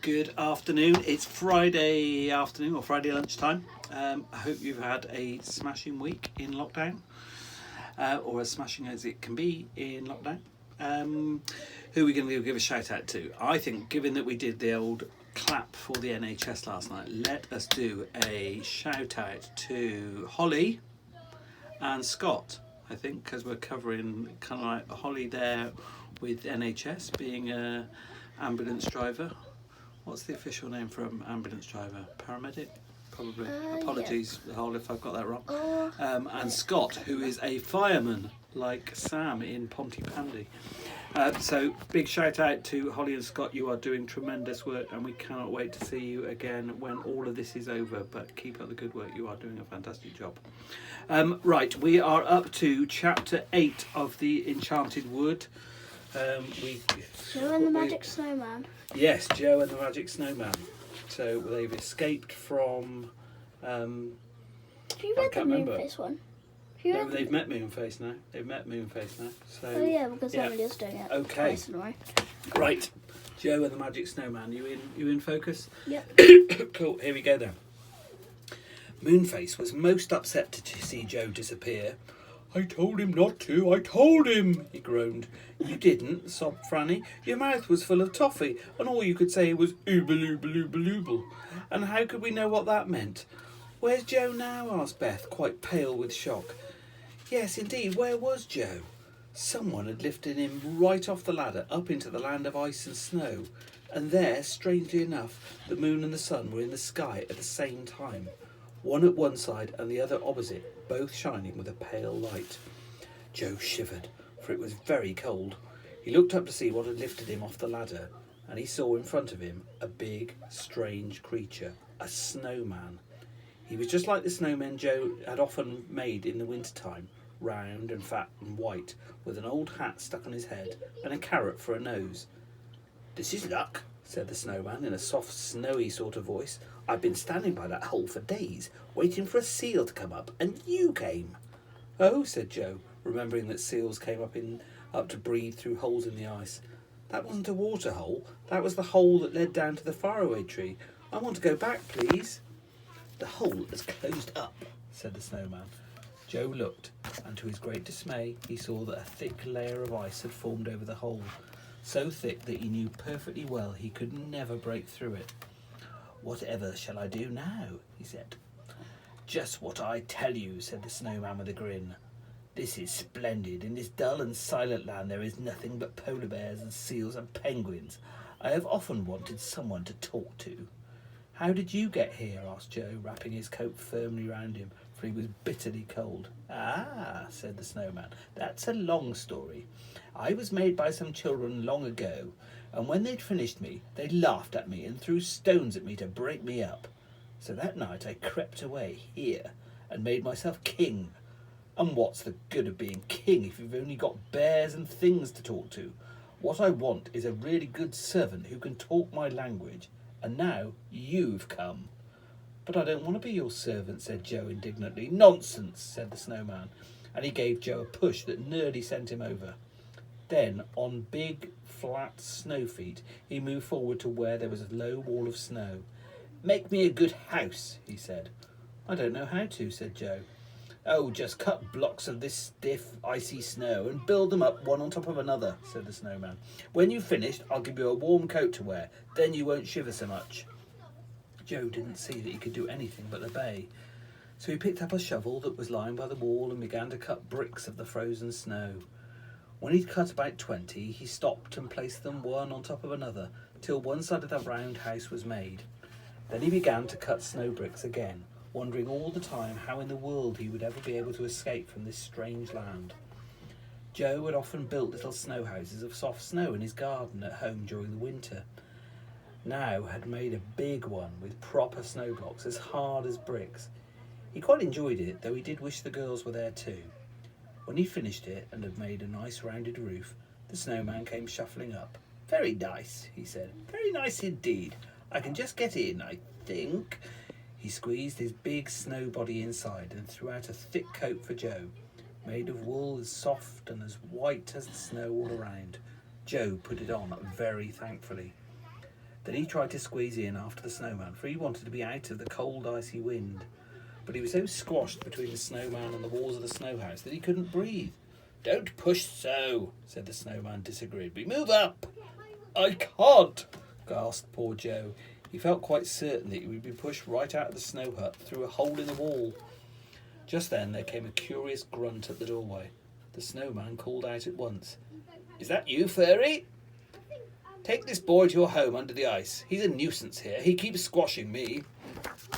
Good afternoon. It's Friday afternoon or Friday lunchtime. I hope you've had a smashing week in lockdown, or as smashing as it can be in lockdown. Who are we going to give a shout out to? I think, given that we did the old clap for the NHS last night, let us do a shout out to Holly and Scott. I think because we're covering kind of like Holly there with NHS being a ambulance driver. What's the official name for an ambulance driver? Paramedic? Probably. Apologies, Holly, if I've got that wrong. And Scott, who is a fireman like Sam in Pontypandy. So big shout out to Holly and Scott. You are doing tremendous work and we cannot wait to see you again when all of this is over, but keep up the good work. You are doing a fantastic job. Right, we are up to chapter 8 of the Enchanted Wood. Joe and the Magic Snowman. Yes, Joe and the Magic Snowman. So they've escaped from Have you read the Moonface one? No, they've met Moonface now. So oh yeah, because Emily's doing it. Okay. Twice in a row. Right. Joe and the Magic Snowman. You in focus? Yep. Cool, here we go then. Moonface was most upset to see Joe disappear. I told him not to, I told him, he groaned. You didn't, sobbed Franny. Your mouth was full of toffee, and all you could say was oobaloobaloobalooble. And how could we know what that meant? Where's Joe now? Asked Beth, quite pale with shock. Yes, indeed, where was Joe? Someone had lifted him right off the ladder up into the land of ice and snow, and there, strangely enough, the moon and the sun were in the sky at the same time. One at one side and the other opposite, both shining with a pale light. Joe shivered, for it was very cold. He looked up to see what had lifted him off the ladder, and he saw in front of him a big, strange creature, a snowman. He was just like the snowmen Joe had often made in the winter-time, round and fat and white, with an old hat stuck on his head and a carrot for a nose. This is luck, said the snowman in a soft, snowy sort of voice. I've been standing by that hole for days, waiting for a seal to come up, and you came. Oh, said Joe, remembering that seals came up to breathe through holes in the ice. That wasn't a water hole. That was the hole that led down to the faraway tree. I want to go back, please. The hole is closed up, said the snowman. Joe looked, and to his great dismay, he saw that a thick layer of ice had formed over the hole, so thick that he knew perfectly well he could never break through it. Whatever shall I do now? He said. Just what I tell you, said the snowman with a grin. This is splendid. In this dull and silent land there is nothing but polar bears and seals and penguins. I have often wanted someone to talk to. How did you get here? Asked Joe, wrapping his coat firmly round him, for he was bitterly cold. Ah, said the snowman, that's a long story. I was made by some children long ago, and when they'd finished me, they laughed at me and threw stones at me to break me up. So that night I crept away here and made myself king. And what's the good of being king if you've only got bears and things to talk to? What I want is a really good servant who can talk my language, and now you've come. But I don't want to be your servant, said Joe indignantly. Nonsense, said the snowman, and he gave Joe a push that nearly sent him over. Then, on big, flat snow feet, he moved forward to where there was a low wall of snow. Make me a good house, he said. I don't know how to, said Joe. Oh, just cut blocks of this stiff, icy snow and build them up one on top of another, said the snowman. When you've finished, I'll give you a warm coat to wear. Then you won't shiver so much. Joe didn't see that he could do anything but obey. So he picked up a shovel that was lying by the wall and began to cut bricks of the frozen snow. When he'd cut about 20, he stopped and placed them one on top of another, till one side of the round house was made. Then he began to cut snow bricks again, wondering all the time how in the world he would ever be able to escape from this strange land. Joe had often built little snow houses of soft snow in his garden at home during the winter. Now had made a big one with proper snow blocks as hard as bricks. He quite enjoyed it, though he did wish the girls were there too. When he finished it and had made a nice rounded roof, the snowman came shuffling up. Very nice, he said. Very nice indeed. I can just get in, I think. He squeezed his big snow body inside and threw out a thick coat for Joe, made of wool as soft and as white as the snow all around. Joe put it on very thankfully. Then he tried to squeeze in after the snowman, for he wanted to be out of the cold, icy wind. But he was so squashed between the snowman and the walls of the snow house that he couldn't breathe. "Don't push so," said the snowman disagreeably. "Move up." "I can't," gasped poor Joe. He felt quite certain that he would be pushed right out of the snow hut through a hole in the wall. Just then there came a curious grunt at the doorway. The snowman called out at once. "Is that you, fairy? Take this boy to your home under the ice. He's a nuisance here. He keeps squashing me."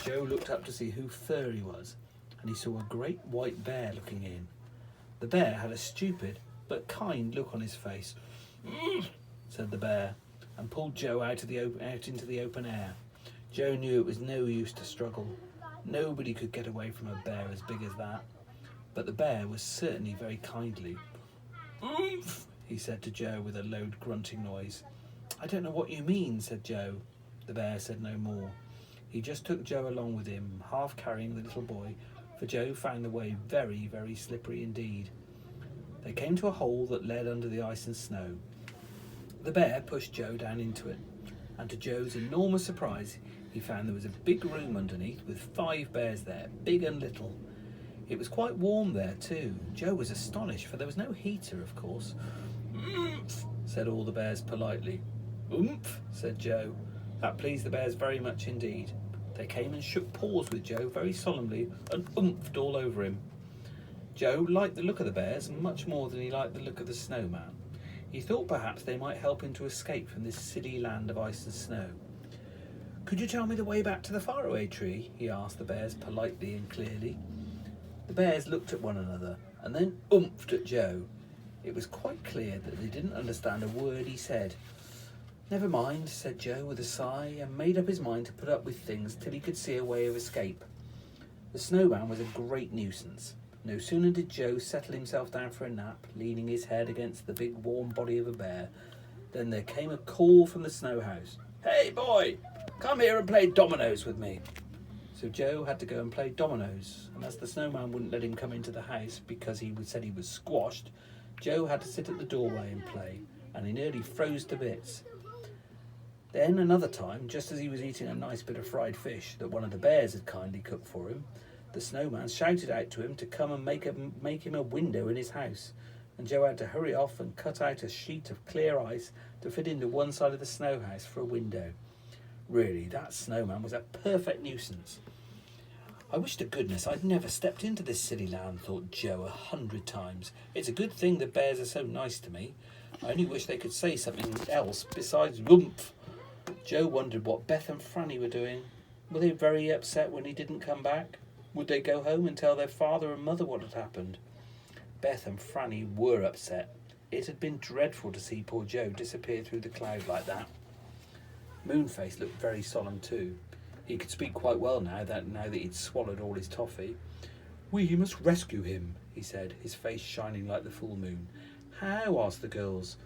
Joe looked up to see who Fairy was, and he saw a great white bear looking in. The bear had a stupid but kind look on his face. Said the bear, and pulled Joe out into the open air. Joe knew it was no use to struggle. Nobody could get away from a bear as big as that. But the bear was certainly very kindly. "Oomph," he said to Joe with a low grunting noise. "I don't know what you mean," said Joe. The bear said no more. He just took Joe along with him, half carrying the little boy, for Joe found the way very, very slippery indeed. They came to a hole that led under the ice and snow. The bear pushed Joe down into it, and to Joe's enormous surprise, he found there was a big room underneath with 5 bears there, big and little. It was quite warm there too. Joe was astonished, for there was no heater, of course. "Oomph," said all the bears politely. "Oomph," said Joe. That pleased the bears very much indeed. They came and shook paws with Joe very solemnly and oomphed all over him. Joe liked the look of the bears much more than he liked the look of the snowman. He thought perhaps they might help him to escape from this silly land of ice and snow. "Could you tell me the way back to the faraway tree?" he asked the bears politely and clearly. The bears looked at one another and then oomphed at Joe. It was quite clear that they didn't understand a word he said. "Never mind," said Joe with a sigh, and made up his mind to put up with things till he could see a way of escape. The snowman was a great nuisance. No sooner did Joe settle himself down for a nap, leaning his head against the big warm body of a bear, than there came a call from the snow house. "Hey boy, come here and play dominoes with me." So Joe had to go and play dominoes, and as the snowman wouldn't let him come into the house because he said he was squashed, Joe had to sit at the doorway and play, and he nearly froze to bits. Then another time, just as he was eating a nice bit of fried fish that one of the bears had kindly cooked for him, the snowman shouted out to him to come and make him a window in his house, and Joe had to hurry off and cut out a sheet of clear ice to fit into one side of the snow house for a window. Really, that snowman was a perfect nuisance. "I wish to goodness I'd never stepped into this silly land," thought Joe 100 times. "It's a good thing the bears are so nice to me. I only wish they could say something else besides woomph." Joe wondered what Beth and Franny were doing. Were they very upset when he didn't come back? Would they go home and tell their father and mother what had happened? Beth and Franny were upset. It had been dreadful to see poor Joe disappear through the cloud like that. Moonface looked very solemn too. He could speak quite well now that he'd swallowed all his toffee. "We must rescue him," he said, his face shining like the full moon. "How?" asked the girls.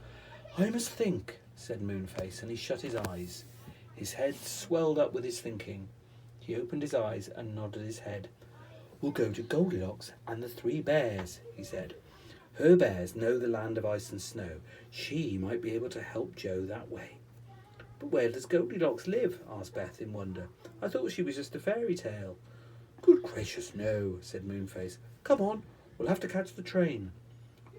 "I must think," said Moonface, and he shut his eyes. His head swelled up with his thinking. He opened his eyes and nodded his head. "We'll go to Goldilocks and the 3 bears," he said. "Her bears know the land of ice and snow. She might be able to help Joe that way." "But where does Goldilocks live?" asked Beth in wonder. "I thought she was just a fairy tale." "Good gracious, no," said Moonface. "Come on, we'll have to catch the train."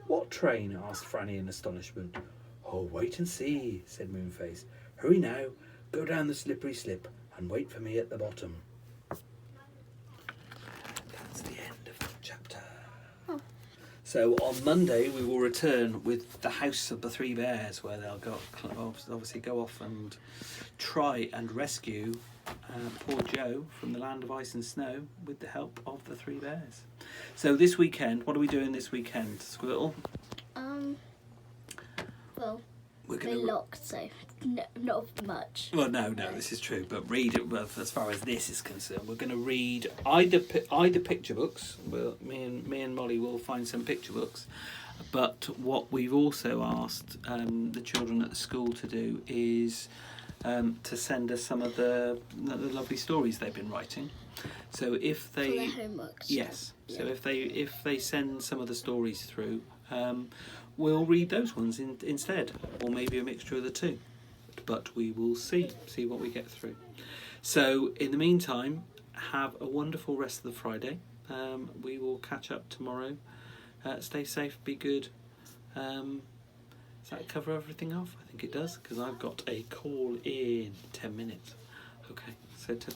"What train?" asked Franny in astonishment. "Oh, wait and see," said Moonface. "Hurry now, go down the slippery slip and wait for me at the bottom." That's the end of the chapter. Oh. So on Monday we will return with the House of the 3 Bears, where they'll obviously go off and try and rescue poor Joe from the land of ice and snow with the help of the 3 bears. So this weekend, what are we doing this weekend, Squirtle? Well, We're they're locked, so not much. Well, no, this is true. But read it. Well, as far as this is concerned, we're going to read either picture books. Well, me and Molly will find some picture books. But what we've also asked the children at the school to do is to send us some of the lovely stories they've been writing. So if they For their homework. yes, Yeah. so if they send some of the stories through, we'll read those ones instead, or maybe a mixture of the two. but we will see what we get through. So in the meantime, have a wonderful rest of the Friday. We will catch up tomorrow. Stay safe, be good. Does that cover everything off? I think it does, because I've got a call in 10 minutes. Okay, so